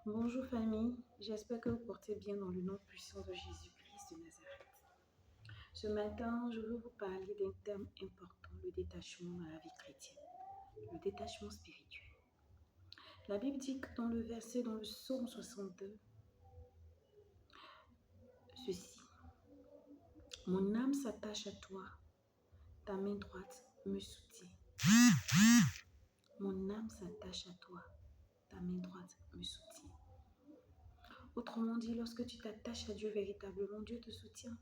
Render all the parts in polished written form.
Bonjour famille, j'espère que vous portez bien dans le nom puissant de Jésus-Christ de Nazareth. Ce matin, je veux vous parler d'un thème important, le détachement dans la vie chrétienne, le détachement spirituel. La Bible dit que dans le psaume 62, ceci, mon âme s'attache à toi, ta main droite me soutient. Mon âme s'attache à toi, ta main droite me soutient. Autrement dit, lorsque tu t'attaches à Dieu véritablement, Dieu te soutient.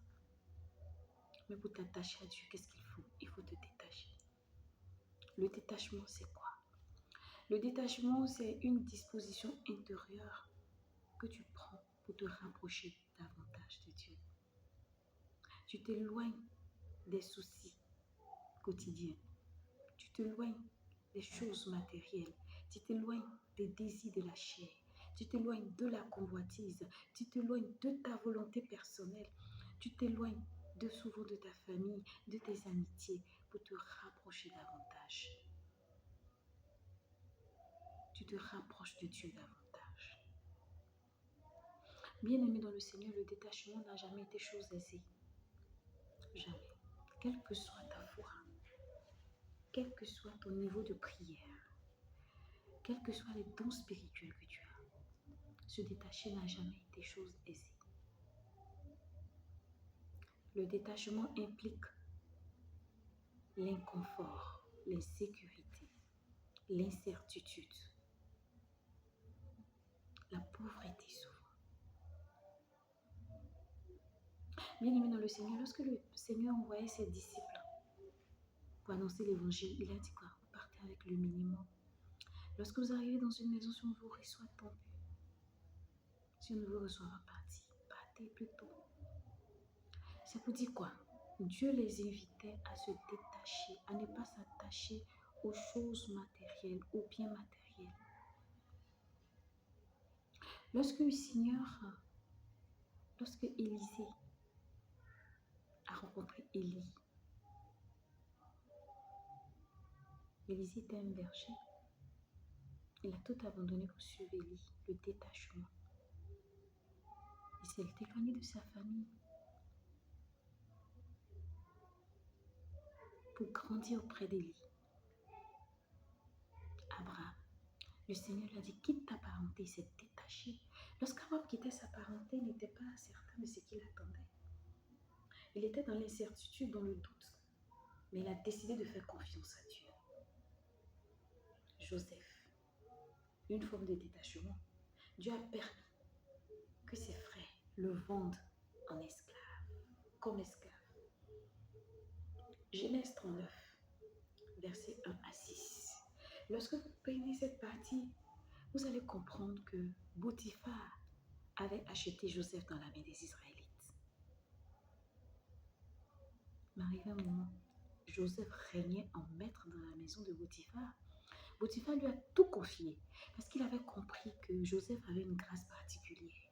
Mais pour t'attacher à Dieu, qu'est-ce qu'il faut? Il faut te détacher. Le détachement, c'est quoi? Le détachement, c'est une disposition intérieure que tu prends pour te rapprocher davantage de Dieu. Tu t'éloignes des soucis quotidiens. Tu t'éloignes des choses matérielles. Tu t'éloignes des désirs de la chair. Tu t'éloignes de la convoitise. Tu t'éloignes de ta volonté personnelle. Tu t'éloignes souvent de ta famille, de tes amitiés pour te rapprocher davantage. Tu te rapproches de Dieu davantage. Bien-aimé dans le Seigneur, le détachement n'a jamais été chose aisée. Jamais. Quelle que soit ta foi, quel que soit ton niveau de prière, quels que soient les dons spirituels que tu as, se détacher n'a jamais été chose aisée. Le détachement implique l'inconfort, l'insécurité, l'incertitude, la pauvreté souvent. Bien-aimé dans le Seigneur, lorsque le Seigneur envoyait ses disciples pour annoncer l'évangile, il a dit quoi? Vous partez avec le minimum. Lorsque vous arrivez dans une maison, si on vous reçoit, tant mieux. Si on ne vous reçoit pas, partez plutôt. C'est pour dire quoi? Dieu les invitait à se détacher, à ne pas s'attacher aux choses matérielles, aux biens matériels. Lorsque Élisée a rencontré Élie, Élisée était un berger. Il a tout abandonné pour suivre Élie, le détachement. Il s'est éloigné de sa famille pour grandir auprès d'Élie. Abraham, le Seigneur lui a dit, quitte ta parenté, il s'est détaché. Lorsqu'Abraham quittait sa parenté, il n'était pas certain de ce qu'il attendait. Il était dans l'incertitude, dans le doute, mais il a décidé de faire confiance à Dieu. Joseph, une forme de détachement. Dieu a permis que ses frères le vendent en esclave, comme esclave. Genèse 39, versets 1 à 6. Lorsque vous prenez cette partie, vous allez comprendre que Potiphar avait acheté Joseph dans la main des Israélites. Mais arrivé un moment, Joseph régnait en maître dans la maison de Potiphar. Potiphar lui a tout confié parce qu'il avait compris que Joseph avait une grâce particulière.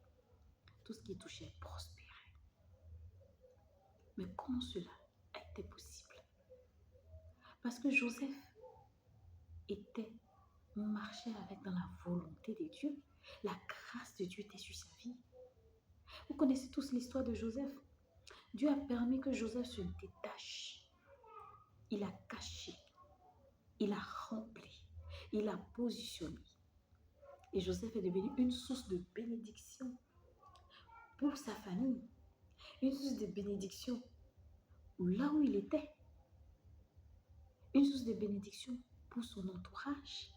Tout ce qui touchait prospérait. Mais comment cela a été possible? Parce que Joseph marchait avec dans la volonté de Dieu. La grâce de Dieu était sur sa vie. Vous connaissez tous l'histoire de Joseph. Dieu a permis que Joseph se détache. Il a caché. Il a rempli. Il a positionné. Et Joseph est devenu une source de bénédiction pour sa famille. Une source de bénédiction là où il était. Une source de bénédiction pour son entourage.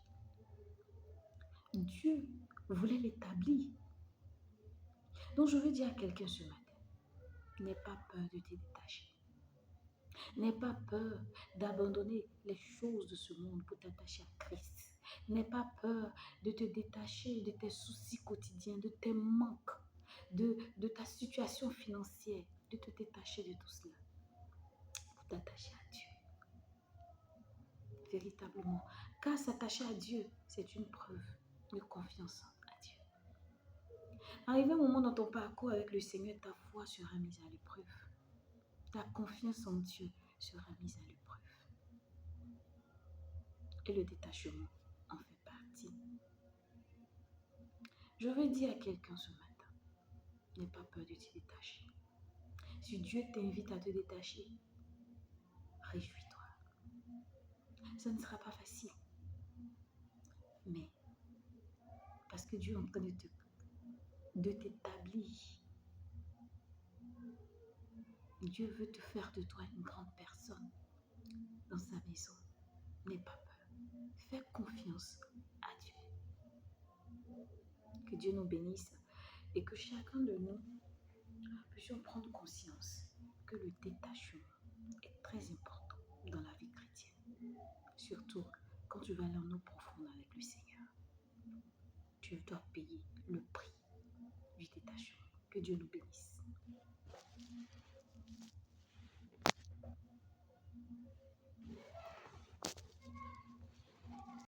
Dieu voulait l'établir. Donc je veux dire à quelqu'un ce matin, n'aie pas peur de te détacher. N'aie pas peur d'abandonner les choses de ce monde pour t'attacher à Christ. N'aie pas peur de te détacher de tes soucis quotidiens, de tes manques, de ta situation financière, de te détacher de tout cela pour t'attacher à Dieu. Véritablement. Car s'attacher à Dieu, c'est une preuve de confiance à Dieu. Arrivé un moment dans ton parcours avec le Seigneur, ta foi sera mise à l'épreuve. Ta confiance en Dieu sera mise à l'épreuve. Et le détachement en fait partie. Je veux dire à quelqu'un ce matin, n'aie pas peur de te détacher. Si Dieu t'invite à te détacher, réjouis-toi. Ça ne sera pas facile, mais parce que Dieu est en train de t'établir. Dieu veut te faire de toi une grande personne dans sa maison. N'aie pas peur. Fais confiance à Dieu. Que Dieu nous bénisse et que chacun de nous puissions prendre conscience que le détachement est très important dans la vie chrétienne. Surtout quand tu vas aller en eau profonde avec le Seigneur. Tu dois